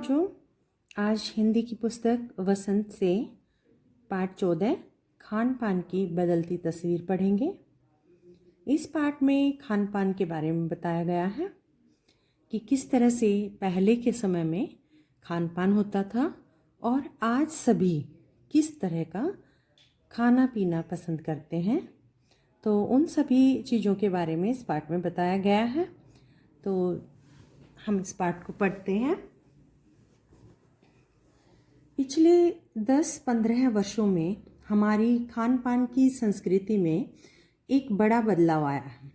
बच्चों, आज हिंदी की पुस्तक वसंत से पाठ 14 खान पान की बदलती तस्वीर पढ़ेंगे। इस पाठ में खान पान के बारे में बताया गया है कि किस तरह से पहले के समय में खान पान होता था और आज सभी किस तरह का खाना पीना पसंद करते हैं। तो उन सभी चीज़ों के बारे में इस पाठ में बताया गया है। तो हम इस पाठ को पढ़ते हैं। पिछले 10-15 वर्षों में हमारी खान पान की संस्कृति में एक बड़ा बदलाव आया है।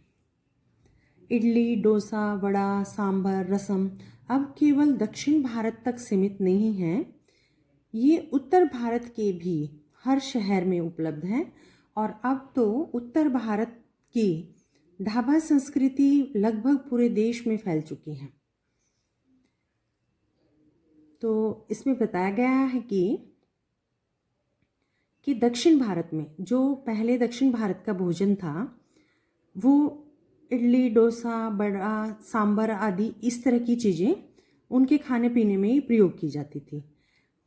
इडली, डोसा, वड़ा, सांभर, रसम अब केवल दक्षिण भारत तक सीमित नहीं हैं। ये उत्तर भारत के भी हर शहर में उपलब्ध हैं और अब तो उत्तर भारत की ढाबा संस्कृति लगभग पूरे देश में फैल चुकी है। तो इसमें बताया गया है कि दक्षिण भारत में जो पहले दक्षिण भारत का भोजन था वो इडली, डोसा, बड़ा, सांभर आदि इस तरह की चीज़ें उनके खाने पीने में ही प्रयोग की जाती थी।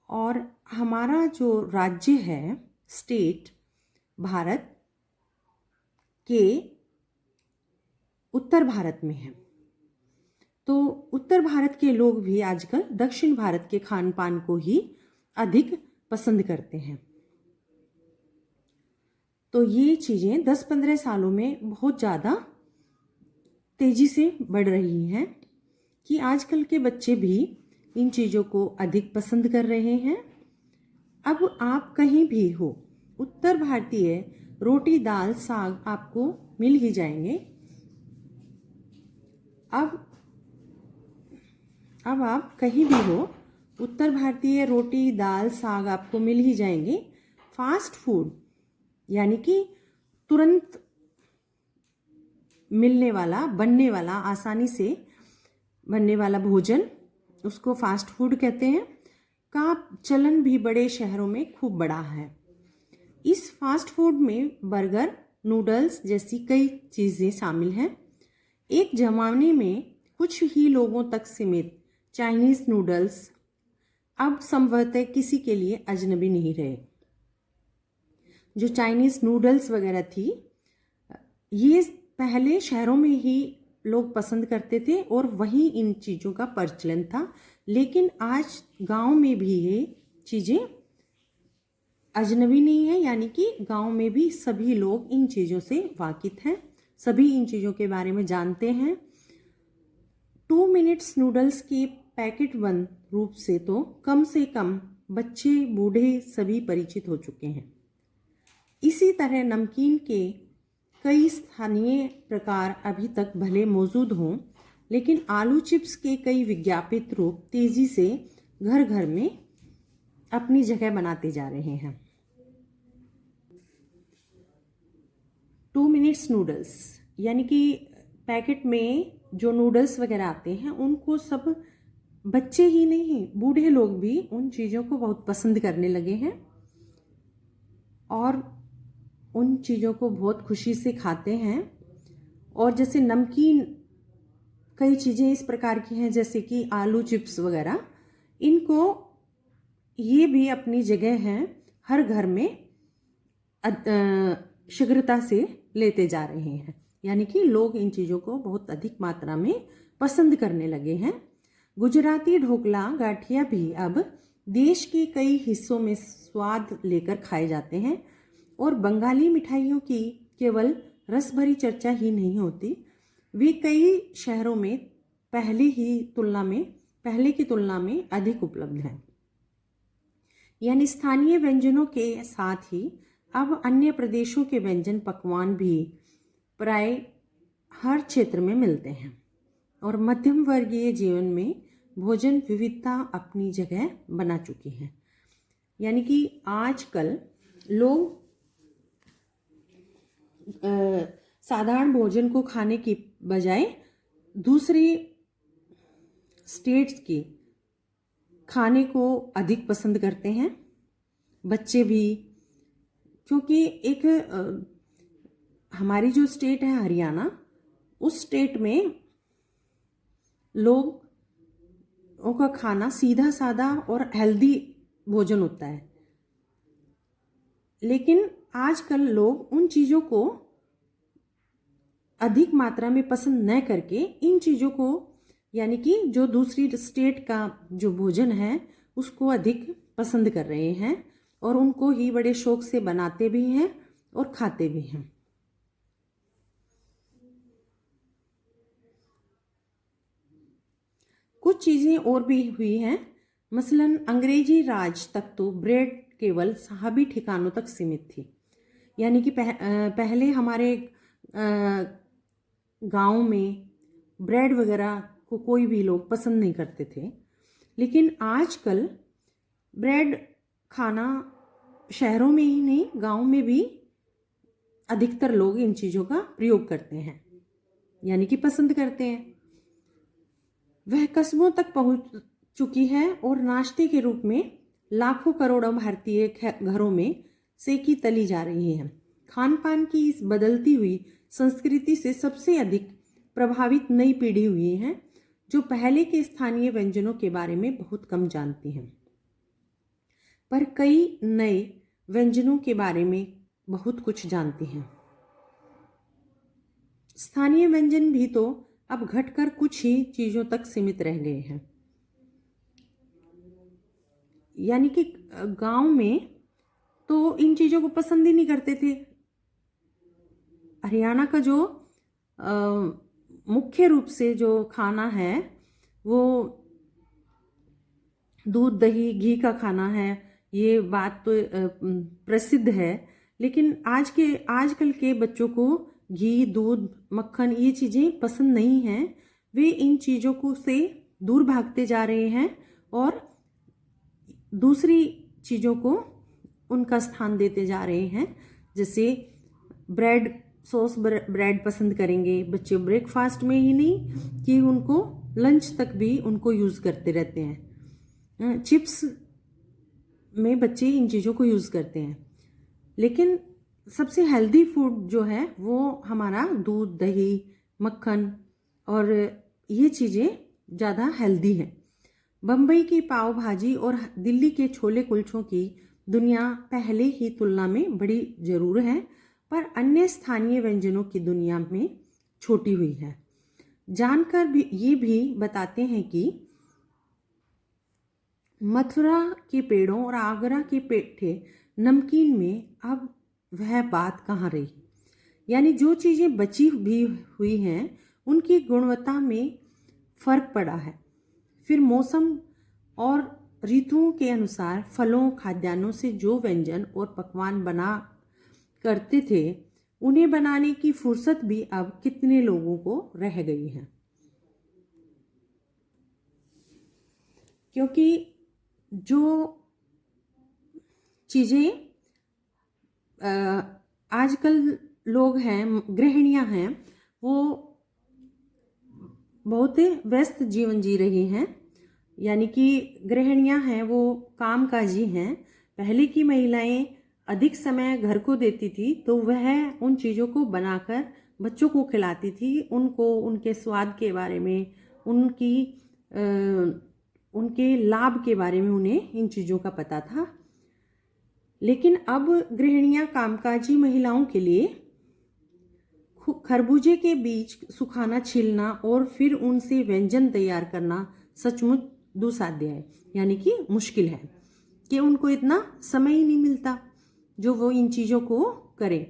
और हमारा जो राज्य है, स्टेट, भारत के उत्तर भारत में है। तो उत्तर भारत के लोग भी आजकल दक्षिण भारत के खान पान को ही अधिक पसंद करते हैं। तो ये चीज़ें 10-15 सालों में बहुत ज़्यादा तेज़ी से बढ़ रही हैं कि आजकल के बच्चे भी इन चीज़ों को अधिक पसंद कर रहे हैं। अब आप कहीं भी हो, उत्तर भारतीय रोटी, दाल, साग आपको मिल ही जाएंगे। अब आप कहीं भी हो, उत्तर भारतीय रोटी, दाल, साग आपको मिल ही जाएंगे। फास्ट फूड यानी कि तुरंत मिलने वाला, बनने वाला, आसानी से बनने वाला भोजन, उसको फास्ट फूड कहते हैं, का चलन भी बड़े शहरों में खूब बड़ा है। इस फास्ट फूड में बर्गर, नूडल्स जैसी कई चीज़ें शामिल हैं। एक ज़माने में कुछ ही लोगों तक सीमित चाइनीज़ नूडल्स अब संभवतः किसी के लिए अजनबी नहीं रहे। जो चाइनीज़ नूडल्स वगैरह थी, ये पहले शहरों में ही लोग पसंद करते थे और वहीं इन चीज़ों का प्रचलन था। लेकिन आज गांव में भी ये चीज़ें अजनबी नहीं है, यानी कि गांव में भी सभी लोग इन चीज़ों से वाकिफ हैं, सभी इन चीज़ों के बारे में जानते हैं। 2 मिनट्स नूडल्स के पैकेट बंद रूप से तो कम से कम बच्चे, बूढ़े सभी परिचित हो चुके हैं। इसी तरह नमकीन के कई स्थानीय प्रकार अभी तक भले मौजूद हों, लेकिन आलू चिप्स के कई विज्ञापित रूप तेजी से घर घर में अपनी जगह बनाते जा रहे हैं। 2 मिनट्स नूडल्स यानी कि पैकेट में जो नूडल्स वगैरह आते हैं उनको सब बच्चे ही नहीं, बूढ़े लोग भी उन चीज़ों को बहुत पसंद करने लगे हैं और उन चीज़ों को बहुत खुशी से खाते हैं। और जैसे नमकीन, कई चीज़ें इस प्रकार की हैं जैसे कि आलू चिप्स वगैरह, इनको ये भी अपनी जगह हैं, हर घर में शीघ्रता से लेते जा रहे हैं। यानी कि लोग इन चीज़ों को बहुत अधिक मात्रा में पसंद करने लगे हैं। गुजराती ढोकला, गाठिया भी अब देश के कई हिस्सों में स्वाद लेकर खाए जाते हैं। और बंगाली मिठाइयों की केवल रस भरी चर्चा ही नहीं होती, वे कई शहरों में पहले की तुलना में अधिक उपलब्ध हैं। यानी स्थानीय व्यंजनों के साथ ही अब अन्य प्रदेशों के व्यंजन पकवान भी प्राय हर क्षेत्र में मिलते हैं। और मध्यम वर्गीय जीवन में भोजन विविधता अपनी जगह बना चुकी है। यानी कि आजकल लोग साधारण भोजन को खाने की बजाय दूसरी स्टेट्स के खाने को अधिक पसंद करते हैं, बच्चे भी। क्योंकि एक हमारी जो स्टेट है हरियाणा, उस स्टेट में लोग का खाना सीधा साधा और हेल्दी भोजन होता है, लेकिन आजकल लोग उन चीज़ों को अधिक मात्रा में पसंद न करके इन चीज़ों को, यानी कि जो दूसरी स्टेट का जो भोजन है उसको अधिक पसंद कर रहे हैं और उनको ही बड़े शौक से बनाते भी हैं और खाते भी हैं। कुछ चीज़ें और भी हुई हैं, मसलन अंग्रेजी राज तक तो ब्रेड केवल साहबी ठिकानों तक सीमित थी। यानी कि पहले हमारे गांव में ब्रेड वगैरह को कोई भी लोग पसंद नहीं करते थे, लेकिन आजकल ब्रेड खाना शहरों में ही नहीं, गांव में भी अधिकतर लोग इन चीज़ों का प्रयोग करते हैं, यानी कि पसंद करते हैं। वह कस्बों तक पहुंच चुकी है और नाश्ते के रूप में लाखों करोड़ों भारतीय घरों में सेकी तली जा रही है। खान पान की इस बदलती हुई संस्कृति से सबसे अधिक प्रभावित नई पीढ़ी हुई है, जो पहले के स्थानीय व्यंजनों के बारे में बहुत कम जानती हैं, पर कई नए व्यंजनों के बारे में बहुत कुछ जानती हैं। स्थानीय व्यंजन भी तो अब घटकर कुछ ही चीज़ों तक सीमित रह गए हैं। यानी कि गांव में तो इन चीज़ों को पसंद ही नहीं करते थे। हरियाणा का जो मुख्य रूप से जो खाना है वो दूध दही घी का खाना है, ये बात तो प्रसिद्ध है। लेकिन आजकल के बच्चों को घी दूध मक्खन ये चीज़ें पसंद नहीं हैं। वे इन चीज़ों को से दूर भागते जा रहे हैं और दूसरी चीज़ों को उनका स्थान देते जा रहे हैं। जैसे ब्रेड सॉस ब्रेड पसंद करेंगे बच्चे, ब्रेकफास्ट में ही नहीं कि उनको लंच तक भी उनको यूज़ करते रहते हैं। चिप्स में बच्चे इन चीज़ों को यूज़ करते हैं, लेकिन सबसे हेल्दी फूड जो है वो हमारा दूध दही मक्खन और ये चीज़ें ज़्यादा हेल्दी हैं। बम्बई की पाव भाजी और दिल्ली के छोले कुलचों की दुनिया पहले ही तुलना में बड़ी जरूर है, पर अन्य स्थानीय व्यंजनों की दुनिया में छोटी हुई है। जानकर भी ये भी बताते हैं कि मथुरा के पेड़ों और आगरा के पेठे नमकीन में अब वह बात कहाँ रही। यानी जो चीज़ें बची भी हुई हैं उनकी गुणवत्ता में फर्क पड़ा है। फिर मौसम और ऋतुओं के अनुसार फलों खाद्यान्नों से जो व्यंजन और पकवान बना करते थे, उन्हें बनाने की फुर्सत भी अब कितने लोगों को रह गई है। क्योंकि जो चीज़ें आजकल लोग हैं, गृहिणियां हैं, वो बहुत व्यस्त जीवन जी रही हैं। यानी कि गृहिणियां हैं वो कामकाजी हैं। पहले की महिलाएं अधिक समय घर को देती थी, तो वह उन चीज़ों को बनाकर बच्चों को खिलाती थी। उनको उनके स्वाद के बारे में, उनके लाभ के बारे में उन्हें इन चीज़ों का पता था। लेकिन अब गृहिणियां कामकाजी महिलाओं के लिए खरबूजे के बीज सुखाना, छीलना और फिर उनसे व्यंजन तैयार करना सचमुच दुस्साध्य है। यानी कि मुश्किल है कि उनको इतना समय ही नहीं मिलता जो वो इन चीज़ों को करें।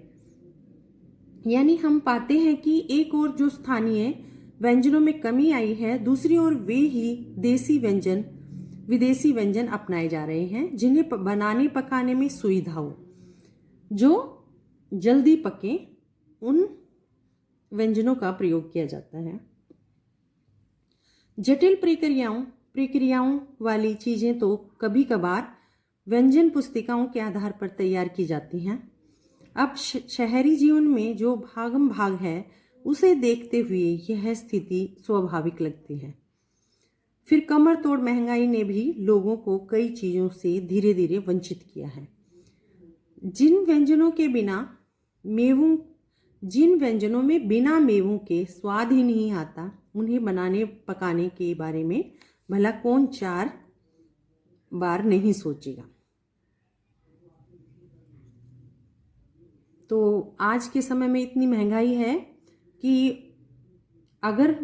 यानी हम पाते हैं कि एक और जो स्थानीय व्यंजनों में कमी आई है, दूसरी ओर वे ही विदेशी व्यंजन अपनाए जा रहे हैं जिन्हें बनाने पकाने में सुविधा हो, जो जल्दी पके, उन व्यंजनों का प्रयोग किया जाता है। जटिल प्रक्रियाओं वाली चीज़ें तो कभी कभार व्यंजन पुस्तिकाओं के आधार पर तैयार की जाती हैं। अब शहरी जीवन में जो भागम भाग है उसे देखते हुए यह स्थिति स्वाभाविक लगती है। फिर कमर तोड़ महंगाई ने भी लोगों को कई चीज़ों से धीरे धीरे वंचित किया है। जिन व्यंजनों में बिना मेवों के स्वाद ही नहीं आता, उन्हें बनाने पकाने के बारे में भला कौन 4 बार नहीं सोचेगा। तो आज के समय में इतनी महंगाई है कि अगर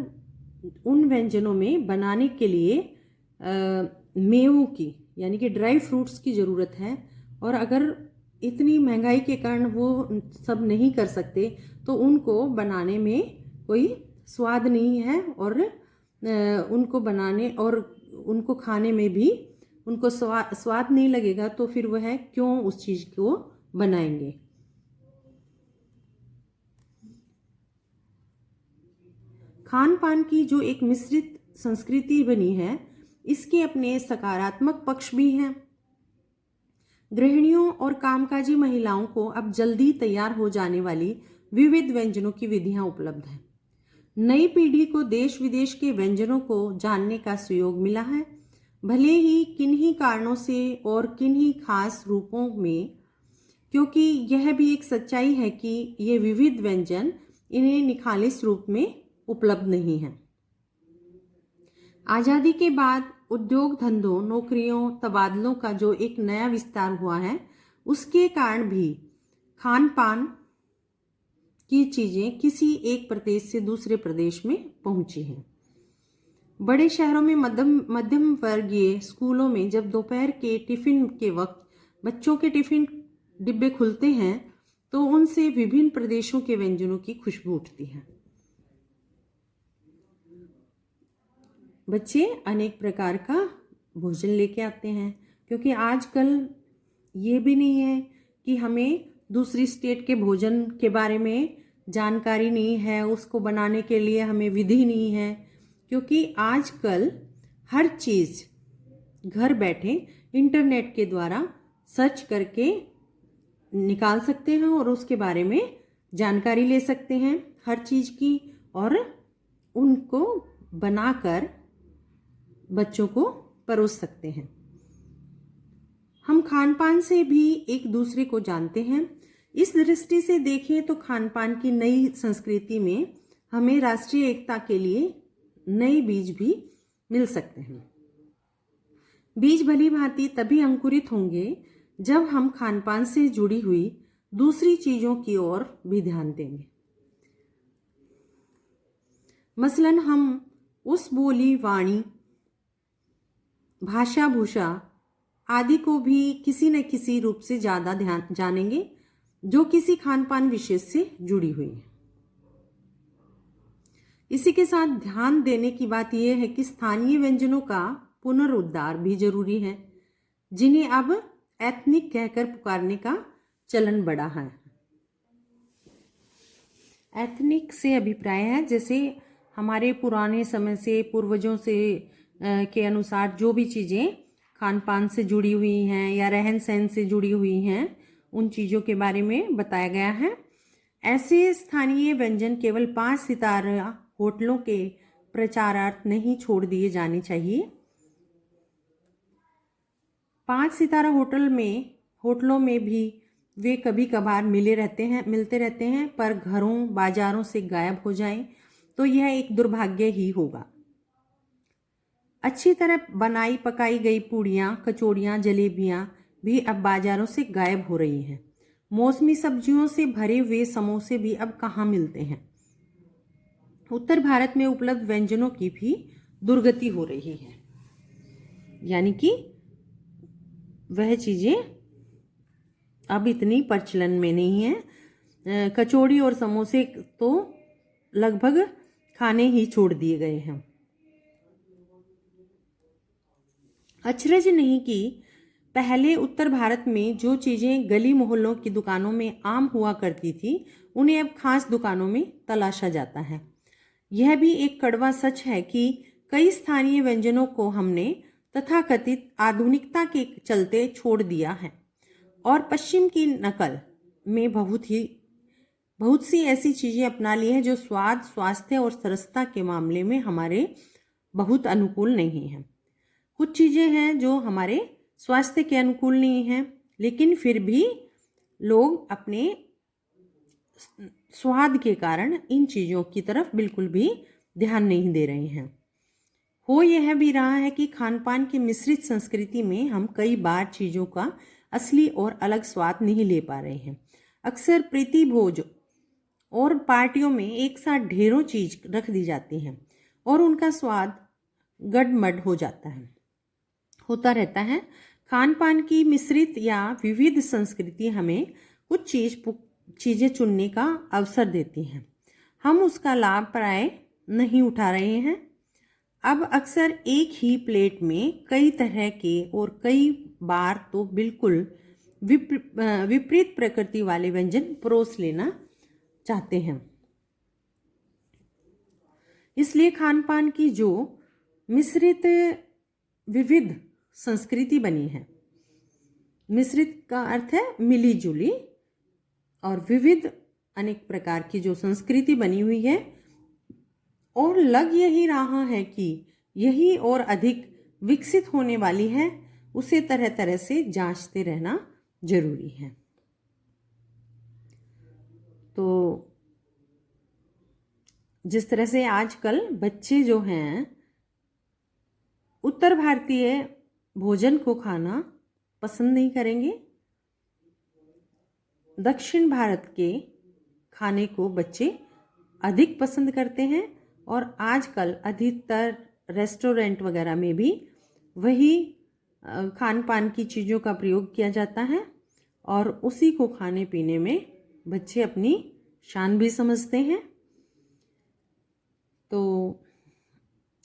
उन व्यंजनों में बनाने के लिए मेवों की यानी कि ड्राई फ्रूट्स की ज़रूरत है, और अगर इतनी महंगाई के कारण वो सब नहीं कर सकते तो उनको बनाने में कोई स्वाद नहीं है, और उनको बनाने और उनको खाने में भी उनको स्वाद नहीं लगेगा, तो फिर वह क्यों उस चीज़ को बनाएंगे। खान पान की जो एक मिश्रित संस्कृति बनी है, इसके अपने सकारात्मक पक्ष भी हैं। गृहिणियों और कामकाजी महिलाओं को अब जल्दी तैयार हो जाने वाली विविध व्यंजनों की विधियां उपलब्ध हैं। नई पीढ़ी को देश विदेश के व्यंजनों को जानने का सुयोग मिला है, भले ही किन्हीं कारणों से और किन्हीं खास रूपों में, क्योंकि यह भी एक सच्चाई है कि ये विविध व्यंजन इन्हें निखालिस रूप में उपलब्ध नहीं है। आज़ादी के बाद उद्योग धंधों, नौकरियों, तबादलों का जो एक नया विस्तार हुआ है, उसके कारण भी खान पान की चीज़ें किसी एक प्रदेश से दूसरे प्रदेश में पहुंची हैं। बड़े शहरों में मध्यम वर्गीय स्कूलों में जब दोपहर के टिफिन के वक्त बच्चों के टिफिन डिब्बे खुलते हैं तो उनसे विभिन्न प्रदेशों के व्यंजनों की खुशबू उठती है। बच्चे अनेक प्रकार का भोजन लेके आते हैं, क्योंकि आजकल ये भी नहीं है कि हमें दूसरी स्टेट के भोजन के बारे में जानकारी नहीं है, उसको बनाने के लिए हमें विधि नहीं है, क्योंकि आजकल हर चीज़ घर बैठे इंटरनेट के द्वारा सर्च करके निकाल सकते हैं और उसके बारे में जानकारी ले सकते हैं हर चीज़ की, और उनको बनाकर बच्चों को परोस सकते हैं। हम खान पान से भी एक दूसरे को जानते हैं। इस दृष्टि से देखें तो खान पान की नई संस्कृति में हमें राष्ट्रीय एकता के लिए नए बीज भी मिल सकते हैं। बीज भली भांति तभी अंकुरित होंगे जब हम खान पान से जुड़ी हुई दूसरी चीज़ों की ओर भी ध्यान देंगे। मसलन हम उस बोली, वाणी, भाषा, भूषा आदि को भी किसी न किसी रूप से ज़्यादा ध्यान जानेंगे जो किसी खान पान विशेष से जुड़ी हुई है। इसी के साथ ध्यान देने की बात यह है कि स्थानीय व्यंजनों का पुनरुद्धार भी जरूरी है, जिन्हें अब एथनिक कहकर पुकारने का चलन बढ़ा है। एथनिक से अभिप्राय है जैसे हमारे पुराने समय से पूर्वजों से के अनुसार जो भी चीज़ें खान पान से जुड़ी हुई हैं या रहन सहन से जुड़ी हुई हैं, उन चीज़ों के बारे में बताया गया है। ऐसे स्थानीय व्यंजन केवल 5 सितारा होटलों के प्रचारार्थ नहीं छोड़ दिए जाने चाहिए। 5 सितारा होटलों में भी वे कभी कभार मिलते रहते हैं, पर घरों बाजारों से गायब हो जाएं तो यह एक दुर्भाग्य ही होगा। अच्छी तरह बनाई पकाई गई पूड़ियाँ, कचौड़ियाँ, जलेबियाँ भी अब बाजारों से गायब हो रही हैं। मौसमी सब्जियों से भरे हुए समोसे भी अब कहाँ मिलते हैं। उत्तर भारत में उपलब्ध व्यंजनों की भी दुर्गति हो रही है, यानी कि वह चीज़ें अब इतनी प्रचलन में नहीं है। कचौड़ी और समोसे तो लगभग खाने ही छोड़ दिए गए हैं। अचरज नहीं कि पहले उत्तर भारत में जो चीज़ें गली मोहल्लों की दुकानों में आम हुआ करती थी, उन्हें अब खास दुकानों में तलाशा जाता है। यह भी एक कड़वा सच है कि कई स्थानीय व्यंजनों को हमने तथाकथित आधुनिकता के चलते छोड़ दिया है और पश्चिम की नकल में बहुत सी ऐसी चीज़ें अपना ली है जो स्वाद, स्वास्थ्य और सरसता के मामले में हमारे बहुत अनुकूल नहीं हैं। कुछ चीज़ें हैं जो हमारे स्वास्थ्य के अनुकूल नहीं हैं, लेकिन फिर भी लोग अपने स्वाद के कारण इन चीज़ों की तरफ बिल्कुल भी ध्यान नहीं दे रहे हैं। हो यह भी रहा है कि खान पान की मिश्रित संस्कृति में हम कई बार चीज़ों का असली और अलग स्वाद नहीं ले पा रहे हैं। अक्सर प्रीति भोज और पार्टियों में एक साथ ढेरों चीज रख दी जाती हैं और उनका स्वाद गडमड हो जाता है, होता रहता है। खान पान की मिश्रित या विविध संस्कृति हमें कुछ चीज़ें चुनने का अवसर देती हैं। हम उसका लाभ प्राय नहीं उठा रहे हैं। अब अक्सर एक ही प्लेट में कई तरह के और कई बार तो बिल्कुल विपरीत प्रकृति वाले व्यंजन परोस लेना चाहते हैं। इसलिए खान पान की जो मिश्रित विविध संस्कृति बनी है, मिश्रित का अर्थ है मिली जुली, और विविध अनेक प्रकार की जो संस्कृति बनी हुई है, और लग यही रहा है कि यही और अधिक विकसित होने वाली है, उसे तरह तरह से जांचते रहना जरूरी है। तो जिस तरह से आजकल बच्चे जो हैं उत्तर भारतीय भोजन को खाना पसंद नहीं करेंगे, दक्षिण भारत के खाने को बच्चे अधिक पसंद करते हैं, और आजकल अधिकतर रेस्टोरेंट वगैरह में भी वही खान पान की चीज़ों का प्रयोग किया जाता है, और उसी को खाने पीने में बच्चे अपनी शान भी समझते हैं। तो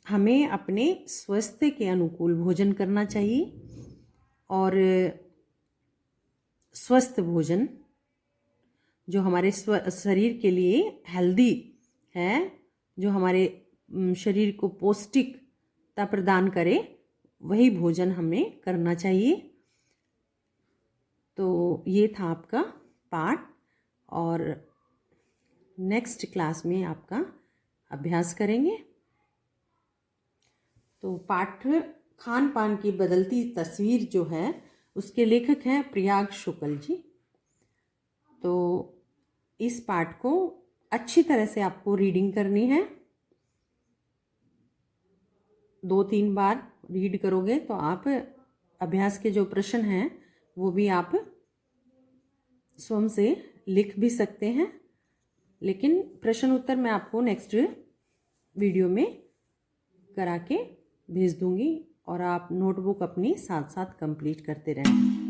हमें अपने स्वास्थ्य के अनुकूल भोजन करना चाहिए, और स्वस्थ भोजन जो हमारे शरीर के लिए हेल्दी है, जो हमारे शरीर को पौष्टिकता प्रदान करे, वही भोजन हमें करना चाहिए। तो ये था आपका पाठ, और नेक्स्ट क्लास में आपका अभ्यास करेंगे। तो पाठ खान पान की बदलती तस्वीर जो है उसके लेखक हैं प्रयाग शुक्ल जी। तो इस पाठ को अच्छी तरह से आपको रीडिंग करनी है, 2-3 बार रीड करोगे तो आप अभ्यास के जो प्रश्न हैं वो भी आप स्वयं से लिख भी सकते हैं, लेकिन प्रश्न उत्तर मैं आपको नेक्स्ट वीडियो में करा के भेज दूंगी, और आप नोटबुक अपनी साथ साथ कंप्लीट करते रहें।